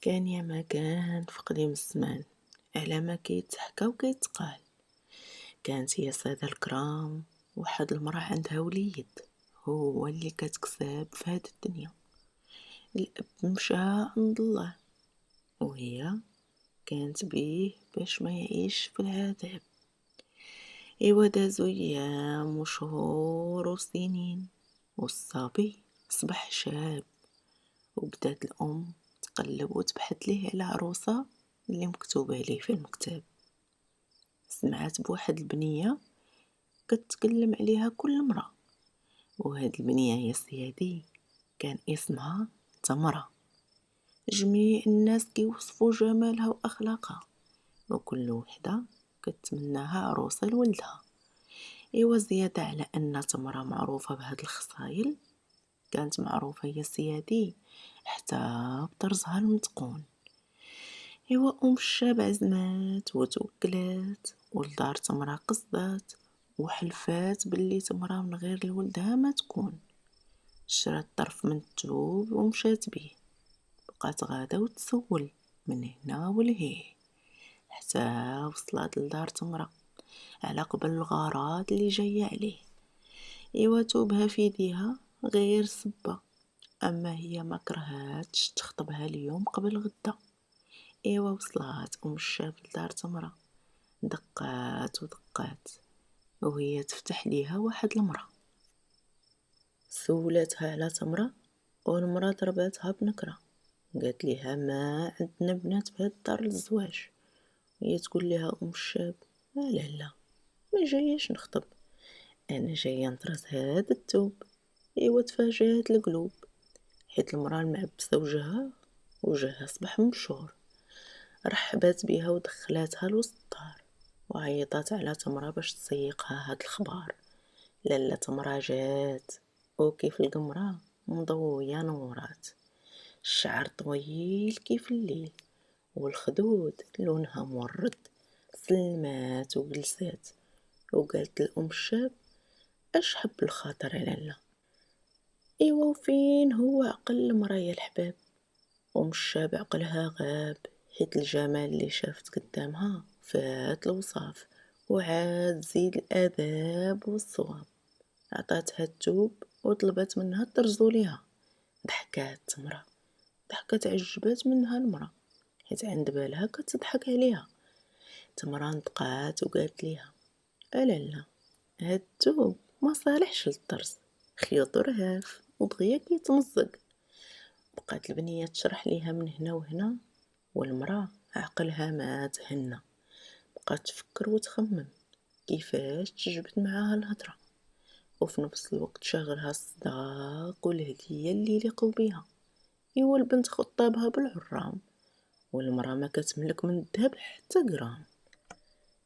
كان يا ما كان في قديم الزمان على ما كيتحكى وكيتقال. كانت هي سادة الكرام واحد المرأة عندها وليد هو اللي كتكسب في هاد الدنيا. الاب مشى عند الله وهي كانت بيه باش ما يعيش في العذاب. ايوا دازو ايام وشهور وسنين والصبي صبح شاب، وبدات الام تقلب وتبحث ليه على عروسة اللي مكتوبة عليه في المكتب. سمعت بواحد البنية كتكلم عليها كل مرة، وهاد البنية يا سيادي كان اسمها تمرة. جميع الناس كيوصفوا جمالها واخلاقها، وكل وحدة كتمناها عروسة لولدها. ايوا زيادة على ان تمرة معروفة بهاد الخصايل، كانت معروفة يا سيادي حتى بطرزها المتقون. ايوا الشاب عزمات وتوكلات ولدار تمرة قصدات وحلفات باللي تمرة من غير لولدها ما تكون. شرات طرف من الثوب ومشات بيه، بقات غادا وتسول من هنا ولهيه حتى وصلت لدار تمرة على قبل الغرض اللي جاية عليه. ايوا توبها في يديها غير صبة، اما هي ما كرهاتش تخطبها اليوم قبل غدا. ايوا وصلت الشاب لدار تمرة، دقات ودقات وهي تفتح ليها واحد المرأة. سولتها على تمرة والمرأة ضرباتها بنكرة، قالت ليها ما عندنا بنات بهاد الدار للزواج. هي تقول لها الشاب لا ما جاياش نخطب، انا جايه نطرز هاد الثوب. ايوا تفاجات القلوب حيت المرأة المعبسة وجهها صبح مبشور. رحبات بها ودخلاتها لوسط الدار وعيطات على تمرة باش تسيقها هاد الخبار. لالا تمرة جات وكيف القمرة مضوية نورات، الشعر طويل كيف الليل والخدود لونها مورد. سلمات وجلسات وقالت الشاب اش حب الخاطر على لالا. ايوا وفين هو عقل المرا يا الحباب. الشاب عقلها غاب حيت الجمال اللي شافت قدامها فات الوصاف، وعاد زيد الاداب والصواب. عطاتها الثوب وطلبت منها ترزو ليها. ضحكات تمرة، ضحكت عجبات منها المرا حيت عند بالها كتضحك عليها. تمرة نطقات وقالت ليها لا هاد الثوب ما صالحش للطرز، خيوطو رهاف ودغيا كيتمزق. بقات البنية تشرح ليها من هنا وهنا والمرا عقلها ما تهنى، بقات تفكر وتخمم كيفاش تجبد معاها الهضره، وفي نفس الوقت شاغلها الصداق والهديه اللي يليقوا بيها. ايوا البنت خطابها بالعرام والمرا ما كتملك من الذهب حتى غرام.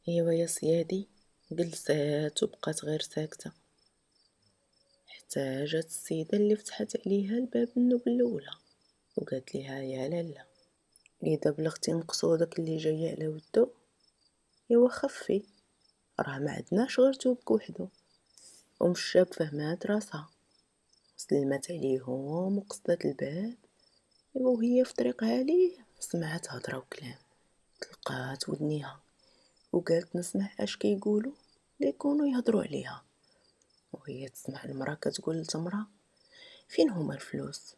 ايوا يا سيادي جلسات وبقات غير ساكته حتى جات السيده اللي فتحت عليها الباب النوب الاولى وقالت ليها يا لالا اذا بلغتي مقصودك اللي جاي على ودو ايوا خفي، راه ما عندناش غير توبك وحدو. الشاب فهمات راسها سلمت عليهم وقصدت الباب. ايوا وهي في طريقها ليه سمعت هضره وكلام، طلقات ودنيها وقالت نسمع اش كيقولوا ليكونوا يهضروا عليها. وهي تسمع المراه كتقول لتمرة فين هما الفلوس.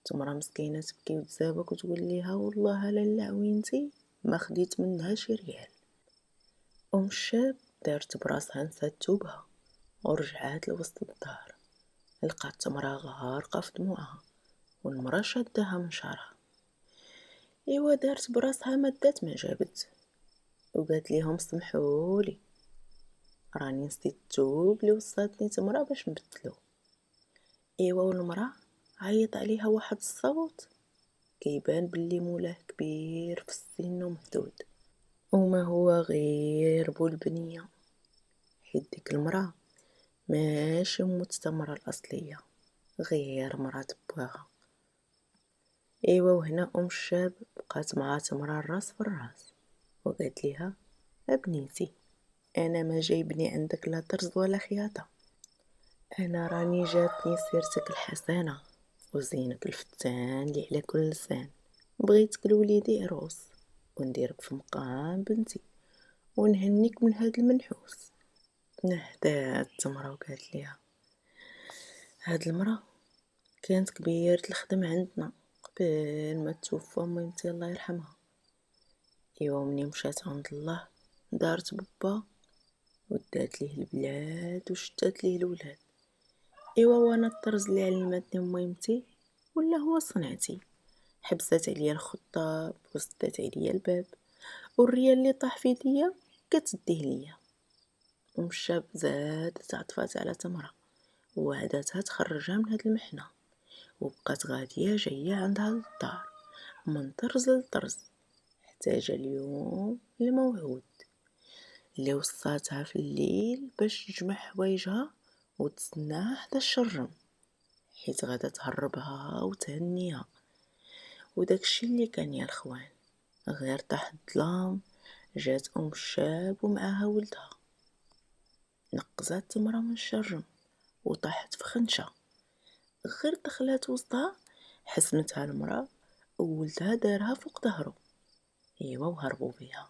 تمرة مسكينه تبكي وتزابك وتقول ليها والله لالا عوينتي ما خديت منها شي ريال. الشاب دارت براسها نسات توبها ورجعات لوسط الدار، لقات تمرة غارقة في دموعها والمرا شادها من شعرها. ايوا دارت براسها مدات ما جابت وقالت ليهم سمحولي راني نسيت الثوب اللي وصاتني تمرة باش نبدلو. ايوا والمرا عيط عليها واحد الصوت كيبان باللي مولاه كبير في السن ومهدود، وما هو غير بو البنية حيت ديك المرا ماشي أمت تمرة الأصلية، غير مرات بواها. ايوا وهنا الشاب بقات مع تمرة الراس في الراس وقالت ليها ابنيتي انا ما جايبني عندك لا طرز ولا خياطة، انا راني جاتني سيرتك الحسنة وزينك الفتان اللي على كل لسان. بغيتك لوليدي عروس، ونديرك في مقام بنتي، ونهنيك من هاد المنحوس. نهدات التمرة وقالت ليها: هاد المرا كانت كبيرة الخدم عندنا قبل ما توفى ميمتي الله يرحمها. ايوا مني مشات عند الله دارت بابا ودات ليه البلاد وشتات ليه الولاد. ايوا وانا الطرز اللي علمتني ميمتي ولا هو صنعتي، حبست عليا الخطاب وسدات عليا الباب، والريال اللي طاح في يديا كتديه ليا. ومشى زادت عطفات على تمرة ووعداتها تخرجها من هاد المحنة، وبقات غادية جاية عندها للدار من طرز لطرز حتى جا اليوم الموعود اللي وصاتها في الليل باش تجمع حوايجها وتسناها حدا الشرم، حيت غادا تهربها وتهنيها. وداكشي اللي كان يا الخوان، غير طاح الظلام جات الشاب ومعاها ولدها. نقزات تمرة من الشرم وطاحت في خنشة، غير دخلات وسطها حسنتها المرا وولدها دارها فوق ظهرو. ايوا وهربوا بيها.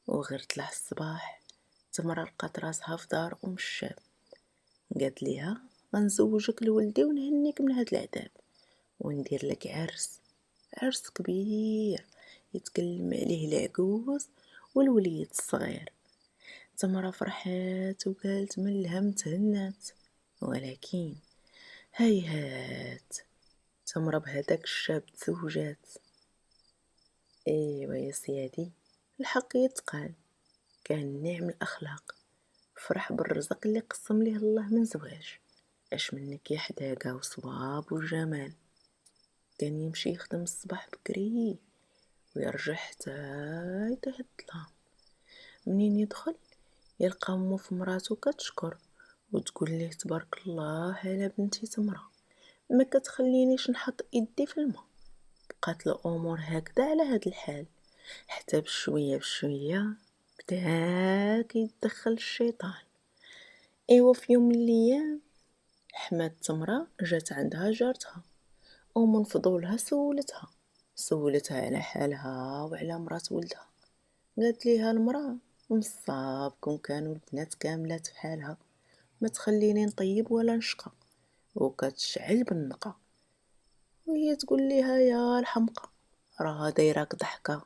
وغير طلع الصباح تمرة لقات راسها في دار الشاب. قالت ليها: غنزوجك لولدي ونهنيك من هاد العذاب، وندير لك عرس كبير يتكلم عليه العجوز والوليد الصغير. تمرة فرحات وقالت من الهم تهنات، ولكن هيهات تمرة بهداك الشاب تزوجات. ايوا يا سيادي، الحق يتقال، كان نعم الاخلاق، فرح بالرزق اللي قسم ليه الله من زواج. اش منك يا حداقة وصواب وجمال. كان يمشي يخدم الصباح بكري ويرجع حتى يطيح الظلام. منين يدخل يلقى امه في مراتو كتشكر وتقول ليه: تبارك الله على بنتي تمرة، ما كتخلينيش نحط يدي في الماء. بقات الامور هكذا على هاد الحال حتى بشويه بشويه بدا كيتدخل الشيطان. ايوا في يوم من الايام حمات تمرة جات عندها جارتها، ومن فضولها سولتها على حالها وعلى مرات ولدها. قالت ليها المرأة: نصابكم كانوا البنات كاملات بحالها، ما تخليني نطيب ولا نشقى. وكتشعل بالنقا، وهي تقول ليها: يا الحمقى راه دايراك ضحكة،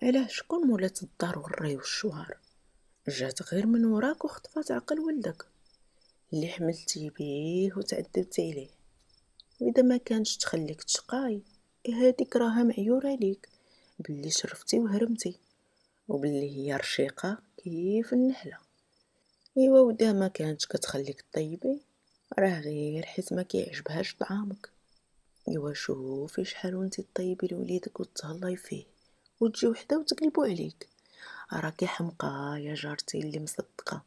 علاه شكون مولات الدار والري والشوار؟ جات غير من وراك وخطفات عقل ولدك اللي حملتي بيه وتعذبتي عليه. واذا ما كانش تخليك تشقاي، هاديك راها معيورة ليك باللي شرفتي وهرمتي، وباللي هي رشيقة كيف النحلة. ايوا ودا ما كانتش كتخليك طيبي، راه غير حيت ما كيعجبهاش طعامك. ايوا شوفي شحال وانتي طيبي لوليدك وتهلاي فيه وتجي وحده وتقلبوا عليك. راكي حمقى يا جارتي اللي مصدقه.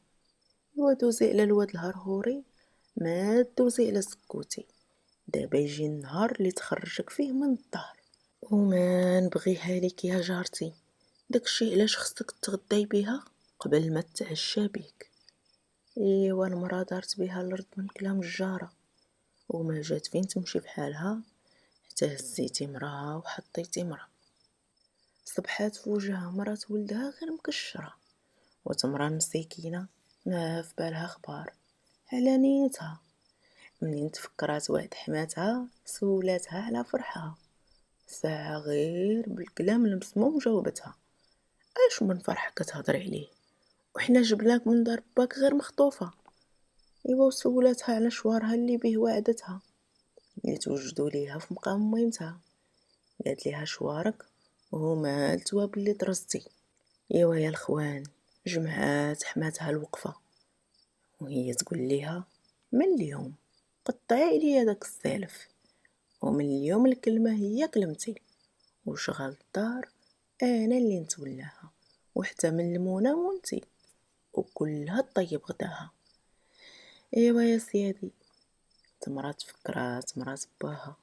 ايوا دوزي على الواد الهرهوري، ما دوزي على سكوتي. دابا يجي النهار اللي تخرجك فيه من الدار، وما نبغيها لك يا جارتي. داكشي علاش خصك تغداي بيها قبل ما تعشى بيك. ايوا المرا دارت بها الارض من كلام الجاره، وما جات فين تمشي بحالها حتى هزيتي مرا وحطيتي مرا. صبحات في وجهها مرات ولدها غير مكشره، وتمرة مسكينه ما في بالها خبار على نيتها. منين تفكرات وعد حماتها سولاتها على فرحها، ساعة غير بالكلام المسموم جاوبتها: اش من فرح كتهضري عليه، وحنا جبناك من دار باك غير مخطوفة. ايوا سولاتها على شوارها اللي به وعدتها اللي توجدوا ليها في مقام ميمتها. قالت ليها: شوارك وهما التواب اللي درستي. ايوا يا الخوان، جمعات حماتها الوقفة وهي تقول ليها: من اليوم قطعي عليا داك السالف، ومن اليوم الكلمة هي كلمتي، وشغل الدار انا اللي نتولاها، وحتى من المونة وانتي، وكلها طيب غداها. ايوا يا سيادي، تمرات فكرات مرات باها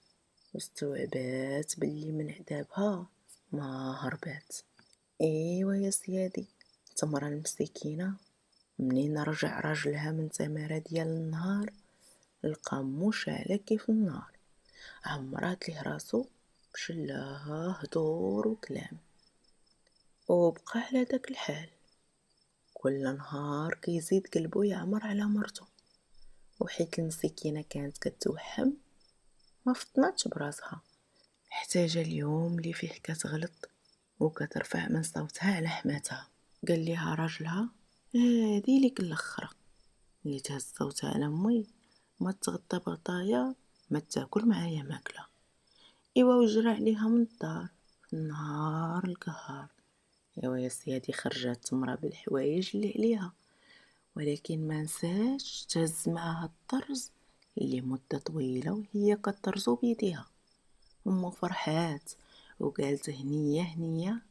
واستوعبات باللي من عذابها ما هربات. ايوا يا سيادي، تمرة المسكينة منين رجع راجلها من تمارة ديال النهار لقى مشعلة كيف النار، عمرات ليه راسو مشلاها هدور وكلام، وبقى على داك الحال. كل نهار كيزيد قلبو يعمر على مرتو، وحيت المسكينة كانت كتوحم ما فطناتش براسها، حتى جا اليوم اللي فيه كتغلط وكترفع من صوتها على حماتها. قال ليها راجلها: هادي ليك الاخرى اللي تهز صوتها على امي، ما تغطى بغطايا، ما تاكل معايا ماكله. ايوا وجرى عليها من الدار في النهار القهار. ايوا يا سيادي خرجات تمرة بالحوايج اللي عليها، ولكن ما نساش تهز معاها الطرز اللي مدة طويلة وهي كطرزو بيديها. امو فرحات وقالت: هنية هنية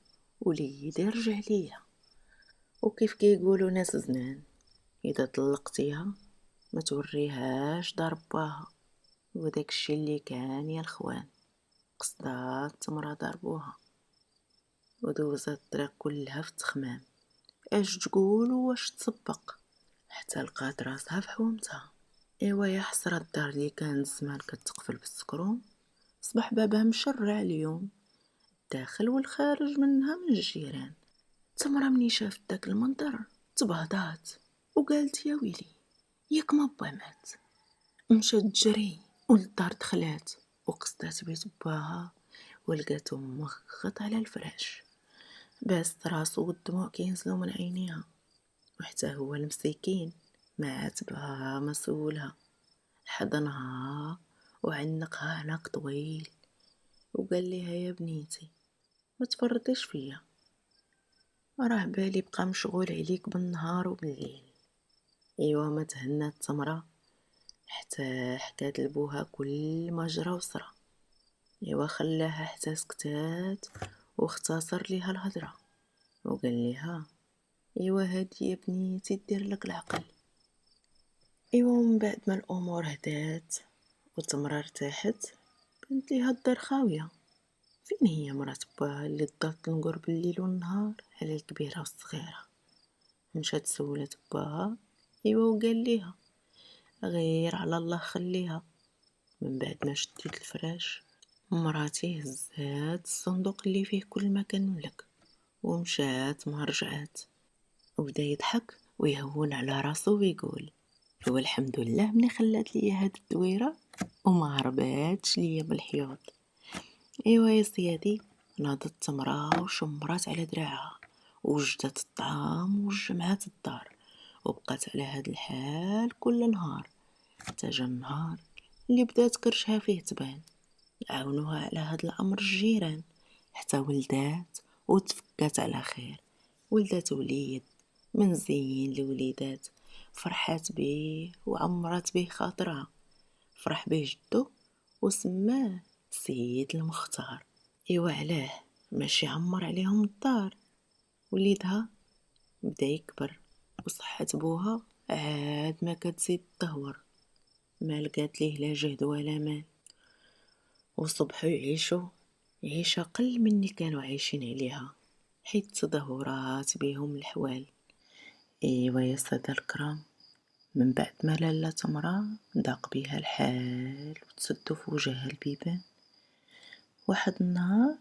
وليدي رجع ليا. وكيف كيقولوا ناس زنان، اذا طلقتيها ما توريهاش دار باها. وداك الشي اللي كان يا الخوان، قصدا التمرة ضربوها ودوزت الطريق كلها في التخمام. اش تقول واش تسبق حتى لقات راسها في حومتها. ايوا يا حسرة الدار اللي كانت زمان كتقفل بالسكرون، صبح بابها مشرع اليوم، الداخل والخارج منها من الجيران. تمرة مني شافت داك المنظر تبهضات وقالت: يا ويلي ياك ما با مات. مشات تجري وللدار دخلات وقصدات بيت باها، ولقاتو مغط على الفراش، باست راسو والدموع كينزلو من عينيها. وحتى هو المسكين ما عاتبها ما سولها، حضنها وعنقها عنق طويل وقال ليها: يا بنيتي ما تفرطيش فيا، راه بالي بقى مشغول عليك بالنهار وبالليل. ايوا ما تهنات تمرة حتى حكات لبوها كل ما جرى وصرا. ايوا خلاها حتى سكتات واختصر ليها الهضره وقال ليها: ايوا هادي يا بنيتي دير لك العقل. ايوا من بعد ما الامور هدات وتمرة ارتاحت، بنت ليها الدار خاويه. فين هي مرات باها اللي ضلت تنقر بالليل والنهار على الكبيره والصغيره؟ مشات سولت باها. ايوا وقال ليها: غير على الله خليها. من بعد ما شديت الفراش، مراتي هزات الصندوق اللي فيه كل ما كان ملك ومشات ما رجعات، وبدا يضحك ويهون على راسو ويقول: هو الحمد لله مني خلات ليا هاد الدويره وما هرباتش ليا بالحيوط. ايوا يا سيادي ناضت تمرة وشمرات على دراعها ووجدت الطعام وجمعات الدار، وبقات على هاد الحال كل نهار حتى جا النهار اللي بدات كرشها فيه تبان. عاونوها على هاد الامر الجيران حتى ولدات وتفكات على خير. ولدات وليد من زين الوليدات، فرحات بيه وعمرات بيه خاطرها. فرح بيه جدو وسماه سيد المختار. ايوا علاه ماشي عمر عليهم الدار، وليدها بدا يكبر وصحة بوها عاد ما كتزيد تدهور، ما لقات ليه لا جهد ولا مال، وصبحوا يعيشوا عيشة قل من اللي كانوا عايشين عليها حيت تدهورات بيهم الحوال. ايوا يا سادة الكرام، من بعد ما لالا تمرة ضاق بيها الحال وتسدو في وجهها البيبان، واحد النهار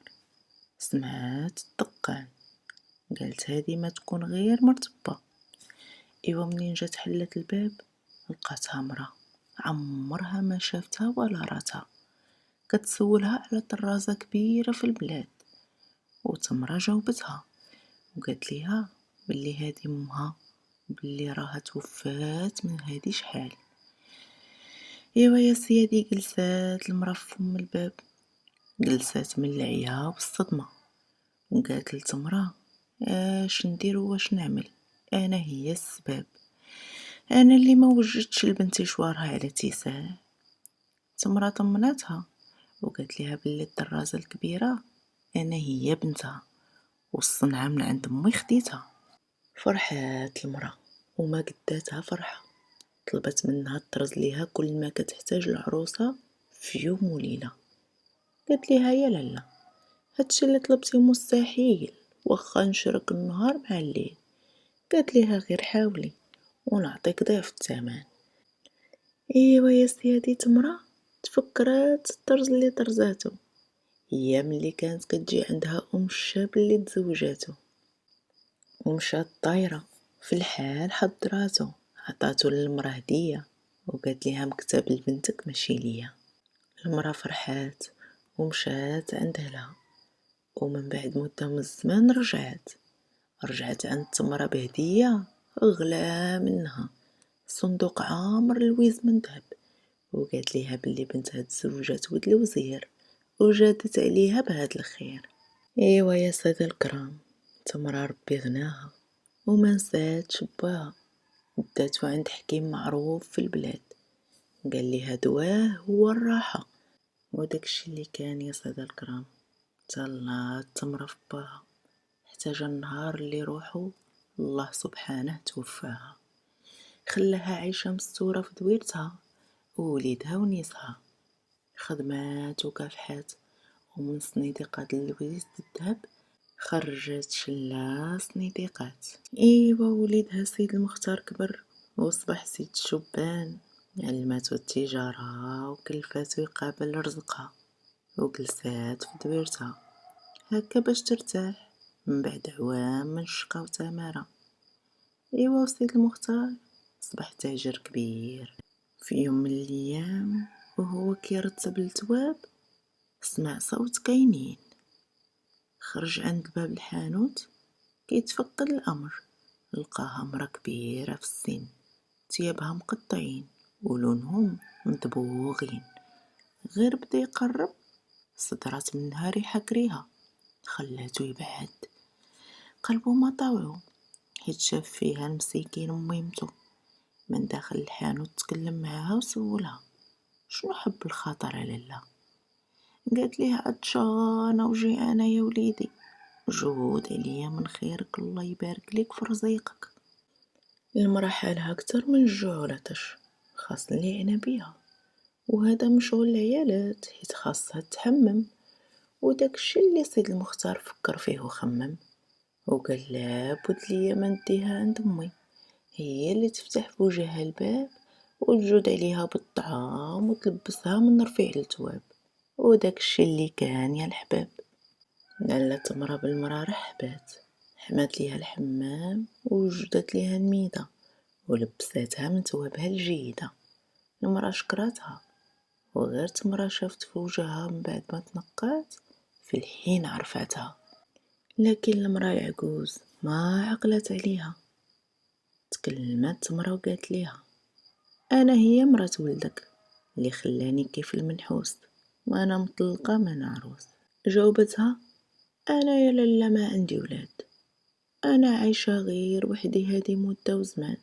سمعات الدقان. قالت: هادي ما تكون غير مرتبة. ايوا منين جات حلت الباب لقاتها مرا عمرها ما شافتها ولا راتها، كتسولها على طرازة كبيرة في البلاد. وتمرة جاوبتها وقالت ليها بلي هادي امها، بلي راها توفات من هادي شحال. ايوا يا سيادي جلسات المرا في فم الباب، جلسات من العيا والصدمة، وقالت لتمرة: اش ندير واش نعمل؟ انا هي السبب، انا اللي ما وجدتش لبنتي شوارها على تيسان. تمرة طمناتها وقالت ليها بلي الدرازة الكبيرة انا هي بنتها والصنعة من عند امي خديتها. فرحات المرا وما قداتها فرحة، طلبت منها تطرز ليها كل ما كتحتاج العروسة في يوم وليلة. قالت ليها: يا لالا هادشي اللي طلبتي مستحيل، واخا نشرك النهار مع الليل. قالت ليها: غير حاولي ونعطيك ضعف الثمن. ايوا يا سيادي تمرة تفكرات الطرز اللي طرزاتو، هي ملي كانت كتجي عندها الشاب اللي تزوجاتو، ومشات طايرة في الحال حضراتو، عطاتو للمرا هدية وقالت ليها مكتاب لبنتك ماشي ليا. المرا فرحات ومشات عند اهلها، ومن بعد مدة من الزمان رجعت عند تمرة بهدية غلا منها، صندوق عامر الويز من ذهب، وقالت ليها بلي بنتها تزوجات ولد الوزير وجادت عليها بهاد الخير. ايوا يا سادة الكرام، تمرة ربي غناها وما نساتش باها، داتو عند حكيم معروف في البلاد، قال ليها دواه هو الراحة. وداكشي اللي كان يا سادة الكرام، تهلا التمرة في باها حتى جا النهار اللي روحو الله سبحانه توفاها، خلاها عايشة مستورة في دويرتها ووليدها ونيسها. خدمات وكافحات، ومن صنيديقات اللويز الذهب خرجت شلا صنيديقات. ايوا وليدها سيد المختار كبر وصبح سيد الشبان، علماتو التجارة وكلفاتو يقابل رزقها، وجلسات في دويرتها هكا باش ترتاح من بعد عوام من الشقا وتمارة. ايوا وسيد المختار صبح تاجر كبير. في يوم من الايام وهو كيرتب التواب سمع صوت كاينين، خرج عند باب الحانوت كيتفقد الامر، لقاها مرا كبيرة في السن، تيابها مقطعين ولونهم مدبوغين. غير بدا يقرب صدرات منها ريحة كريهة خلاتو يبعد، قلبو ما طاوعو حيت شاف فيها المسكين ميمتو. من داخل الحانوت تكلم معاها وسولها شنو حب الخاطر على لا. قالت ليه عطشانة وجيعانة يا وليدي، جود عليا من خيرك الله يبارك ليك في رزيقك. المرا حالها اكتر من الجوع والعطش، خاص اللي يعنى بيها، وهذا من شغل العيالات حيت خاصها تحمم. وداكشي اللي سيد المختار فكر فيه وخمم، وقال لابد ليا ما نديها عند امي، هي اللي تفتح في وجهها الباب وتجود عليها بالطعام وتلبسها من رفيع للتواب. وداكشي اللي كان يا الحباب. لاله تمرة بالمرا رحبات، حمات ليها الحمام ووجدت ليها الميدة ولبساتها من توابها الجيدة. المرا شكراتها، وغير تمرة شافت في وجهها من بعد ما تنقات في الحين عرفاتها. لكن المرا العجوز ما عقلت عليها، تكلمت تمرة وقالت ليها انا هي مرات ولدك اللي خلاني كيف المنحوس، وانا مطلقة من عروس. جاوبتها انا يا لاله ما عندي ولاد، انا عايشة غير وحدي هادي مدة وزمان.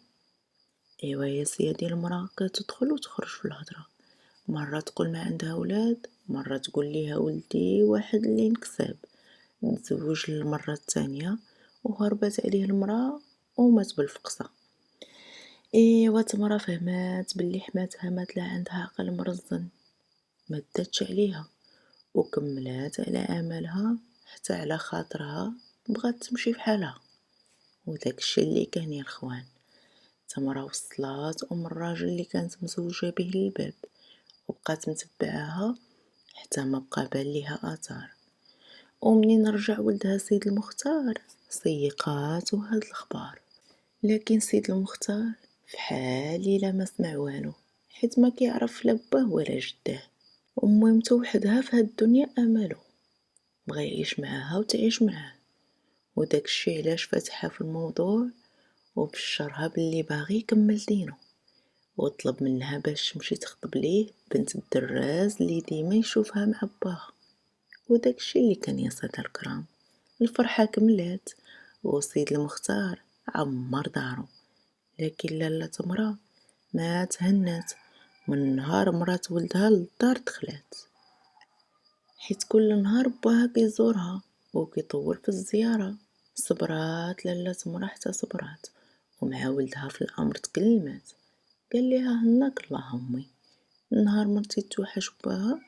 ايوا يا سيدي، المرأة كتدخل وتخرج في الهضرة، مرة تقول ما عندها ولاد، مرة تقول ليها ولدي واحد اللي انكساب، تزوج للمرة الثانية وهربت عليه المرأة ومات بالفقصة. ايوا تمرة فهمات بلي حماتها مات لا عندها عقل مرزن، ما داتش عليها وكملات على املها حتى على خاطرها بغات تمشي بحالها. وداكشي اللي كان يا الخوان، تمرة وصلات الراجل اللي كانت مزوجة به للباب، وبقات متبعاها حتى ما بقى بان ليها اثار. ومنين رجع ولدها سيد المختار سيقاتو هاد الاخبار. لكن سيد المختار فحال الا ما سمع والو، حيت ما كيعرف لا باه ولا جداه، وميمتو وحدها في هاد الدنيا املو، بغى يعيش معاها وتعيش معاه. وداكشي علاش فتحها في الموضوع وبشرها باللي باغي يكمل دينو، وطلب منها باش تمشي تخطب ليه بنت الدراز اللي ديما يشوفها مع باها. وداكشي اللي كان يا سادة الكرام. الفرحة كملات وسيد المختار عمر دارو. لكن لاله تمرة ما تهنات من نهار مرات ولدها للدار دخلات، حيت كل نهار باها كيزورها وكيطول في الزيارة. صبرات لاله تمرة حتى صبرات، ومع ولدها في الامر تكلمات، قال ليها هناك الله امي، نهار مرتي توحش باها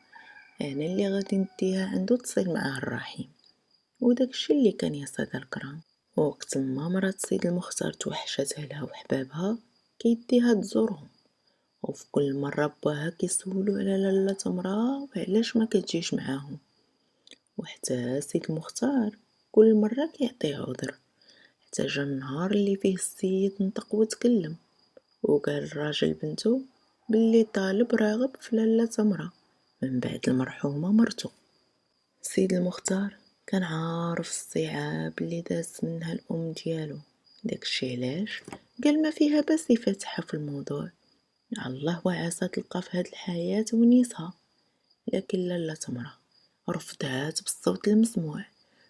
انا اللي غادي نديها عنده تصيل معاه الرحيم. وداكشي اللي كان يا سادة الكرام. وقت ما مرات سيد المختار توحشت اهلها وحبابها كيديها تزورهم، وفي كل مرة باها كيسولو على لاله تمرة وعلاش ما كتجيش معاهم. وحتى سيد المختار كل مرة كيعطيه عذر، حتى جا النهار اللي فيه السيد نطق وتكلم وقال الراجل بنتو باللي طالب راغب في لاله تمرة من بعد المرحومة مرتو. سيد المختار كان عارف الصعاب اللي دازت منها الام ديالو، داكشي علاش قال ما فيها باس يفتحها في الموضوع، الله وعسى تلقى في هاد الحياة ونيسها. لكن لاله تمرة رفضات بالصوت المسموع،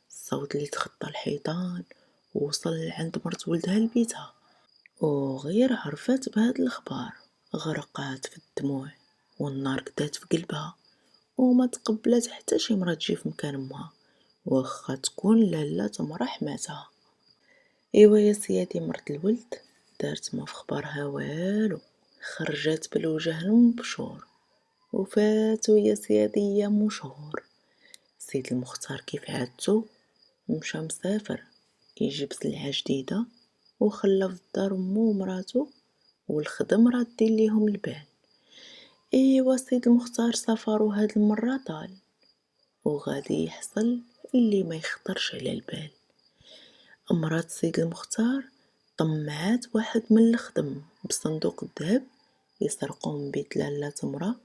الصوت اللي تخطى الحيطان ووصل لعند مرت ولدها لبيتها، وغير عرفات بهاد الخبار غرقات في الدموع والنار قدات في قلبها، وما تقبلت حتى شي مرة تجي في مكان امها واخا تكون لاله تمرة حماتها. ايوا يا سيادي مرت الولد دارت ما في خبارها والو، خرجت بالوجه المبشور وفاتو يا سيادي ايام وشهور. سيد المختار كيف عادتو مشى مسافر يجيب سلعة جديدة وخلى في الدار امو ومراتو والخدم رادين ليهم البال. ايوا سيد المختار سفرو هاد المرة طال وغادي يحصل اللي ما يخطرش على البال. مرات سيد المختار طمعات واحد من الخدم بصندوق الذهب يسرقوه من بيت لاله تمرة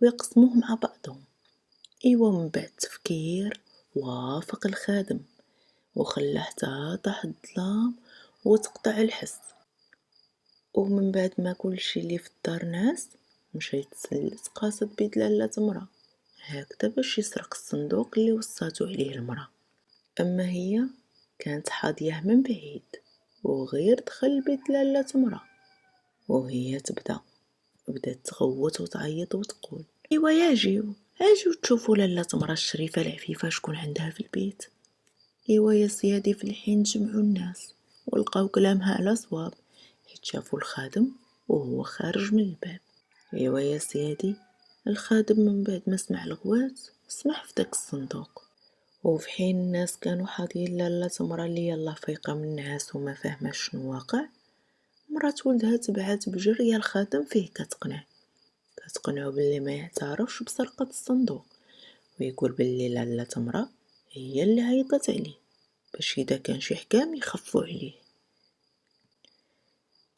ويقسموه مع بعضهم. ايوا من بعد تفكير وافق الخادم وخلى حتى طاح الظلام وتقطع الحس، ومن بعد ما كلشي اللي في الدار ناس مشى يتسلت قاصد بيت لاله تمرة هكذا باش يسرق الصندوق اللي وصاتو عليه المرا. اما هي كانت حاضيه من بعيد وغير دخل بيت لاله تمرة وهي بدات تغوت وتعيط وتقول ايوا يا اجيو تشوفوا لاله تمرة الشريفه العفيفه شكون عندها في البيت. ايوا يا سيادي في الحين جمعوا الناس ولقاو كلامها على صواب، حيت شافوا الخادم وهو خارج من الباب. ايوا يا سيادي الخادم من بعد ما سمع الغوات سمح في داك الصندوق، وفي حين الناس كانوا حاضين لاله تمرة اللي يلا فايقه من النعاس وما فاهمه شنو واقع، مرات ولدها تبعات بجريه الخادم فيه كتقنعو باللي ما يعترفش بسرقه الصندوق ويقول باللي لاله تمرة هي اللي عيطت عليه باش اذا كان شي حكام يخفوا عليه.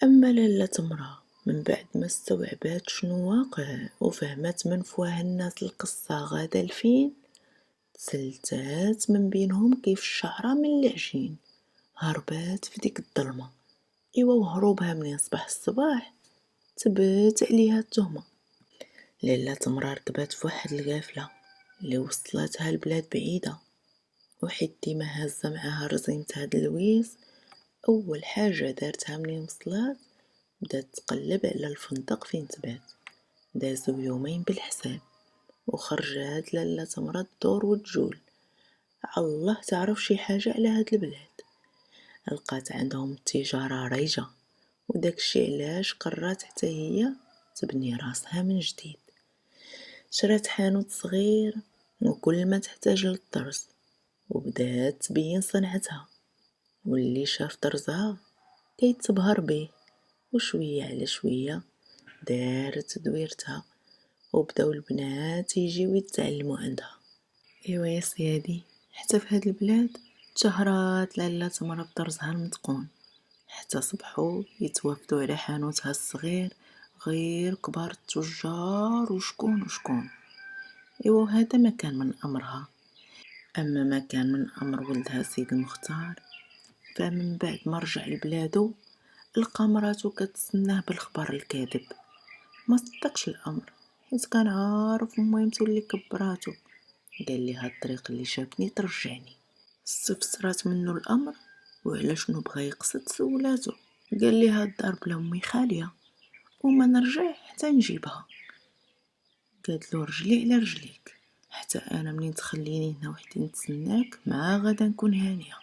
اما لاله تمرة من بعد ما استوعبات شنو واقع وفهمت من فواه الناس القصه غادا لفين، تسلتات من بينهم كيف الشعره من العجين، هربات في ديك الظلمه. ايوا وهروبها منين صباح الصباح تبات عليها التهمه. لاله تمرة ركبات في واحد القافله اللي وصلتها لبلاد بعيده، وحيت ديما هازه معاها رزيمة هاد اللويز، اول حاجه دارتها منين وصلات بدات تقلب على الفندق فين تبات. دازو يومين بالحساب وخرجات لاله تمرة تدور وتجول، الله تعرف شي حاجه على هاد البلاد. لقات عندهم التجاره ريجه وداكشي علاش قررت حتى هي تبني راسها من جديد. شرات حانوت صغير وكل ما تحتاج للطرز وبدات تبين صنعتها، واللي شاف طرزها كيتبهر بيه، وشويه على شويه دارت دويرتها وبداو البنات يجيو يتعلموا عندها. ايوا يا سيادي حتى في هاد البلاد تشهرات لاله تمرة بطرزها المتقون، حتى صبحوا يتوافدوا على حانوتها الصغير غير كبار التجار وشكون. ايوا هذا ما كان من امرها. اما ما كان من امر ولدها سيد المختار، فمن بعد ما رجع لبلادو لقى مراتو كتسناه بالخبر الكاذب. ما صدقش الامر حيت كان عارف ميمتو اللي كبراتو، قال لي هاد الطريق اللي جابني ترجعني. استفسرات منه الامر وعلى شنو بغى يقصد سولاتو، قال لي هاد الدار بلا امي خاليه وما نرجع حتى نجيبها. قالت له رجلي على رجليك، حتى انا منين تخليني هنا وحدي نتسناك ما غادا نكون هانيه.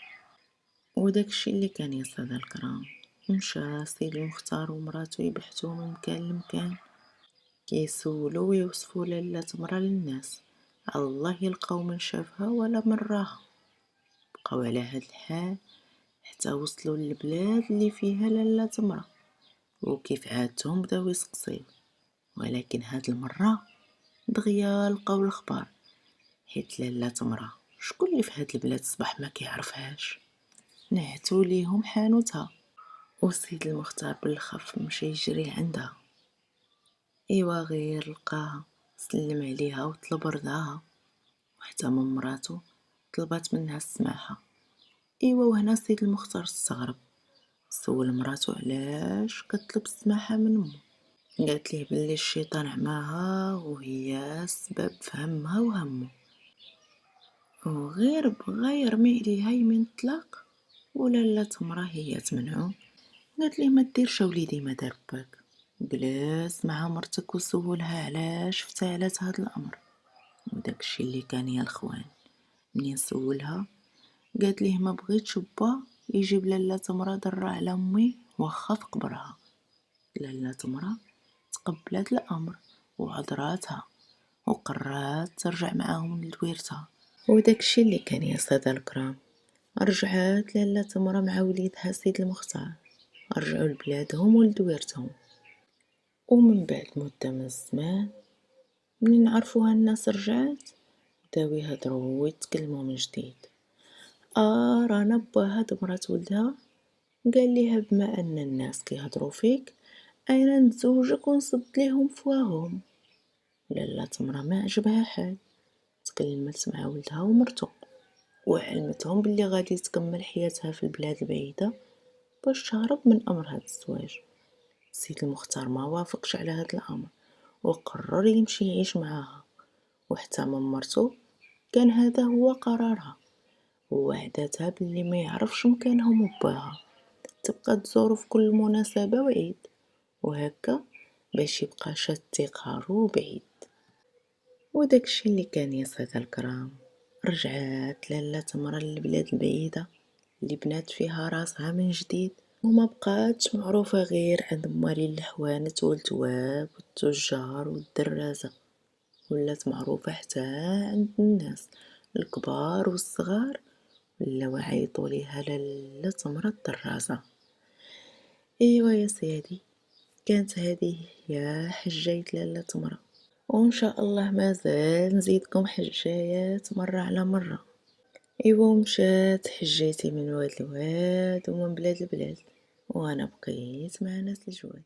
وداكشي اللي كان يا سادة الكرام، مشى سيد المختار ومراتو يبحثوا من مكان لمكان كيسولو ويوصفوا لاله تمرة للناس، الله يلقاو من شافها ولا من راها. بقاو على هاد الحال حتى وصلوا للبلاد اللي فيها لاله تمرة، وكيف عادتهم بداو يسقسيو، ولكن هاد المرة دغيا لقاو الخبر، حيت لاله تمرة شكون اللي في هاد البلاد صباح ما كيعرفهاش؟ نعتو ليهم حانوتها. وسيد المختار بالخف مشى يجري عندها. ايوا غير لقاها، سلم عليها وطلب رضاها، وحتى من مراتو طلبات منها السماحة. ايوا وهنا سيد المختار استغرب، سول مراتو علاش كطلب السماحة من امو. قالت ليه بلي الشيطان عماها وهي السبب في همها وهمو، وغير بغا يرمي عليها يمين الطلاق ولا تمرة هي تمنعو. قالت ليه ما ديرش وليدي ما دار باك، جلس مع مرتك وسولها علاش افتعلت هاد الامر. وداكشي اللي كان يا الخوان منين سولها قالت ليه ما بغيتش با يجيب لاله تمرة ضرة على امي واخا في قبرها. لاله تمرة تقبلت الامر وعذراتها وقررت ترجع معاهم لدويرتها. وداكشي اللي كان يا سادة الكرام، رجعت لاله تمرة مع وليدها سيد المختار، رجعوا لبلادهم ولدويرتهم. ومن بعد مدة من الزمان منين عرفوها الناس رجعت بداو يهضروا ويتكلموا من جديد. رانا باها دمرات ولدها قال ليها بما ان الناس كيهضروا فيك انا نتزوجك ونصد ليهم فواهم. لاله تمرة ما عجبها حال، تكلمت مع ولدها ومرتو وعلمتهم باللي غادي تكمل حياتها في البلاد البعيدة باش تهرب من امر هاد الزواج. سيد المختار ما وافقش على هاد الامر وقرر يمشي يعيش معاها، وحتى من مرتو كان هذا هو قرارها، ووعدتها باللي ما يعرفش مكانهم وباها تبقى تزورو في كل مناسبة وعيد، وهكا باش يبقى شاد تيقارو بعيد. وداكشي اللي كان يا سادة الكرام، رجعت لاله تمرة للبلاد البعيدة اللي بنات فيها راسها من جديد، وما بقاتش معروفة غير عند موالي الحوانت والتواب والتجار والدرازة، ولات معروفة حتى عند الناس الكبار والصغار، ولاو يعيطوا ليها لاله تمرة الدرازة. ايوا يا سيدي، كانت هذه هي حجاية لاله تمرة، وان شاء الله مازال نزيدكم حجايات مرة على مرة. ايوا مشات حجيتي من واد لواد ومن بلاد لبلاد، وانا بقيت مع ناس الجواد.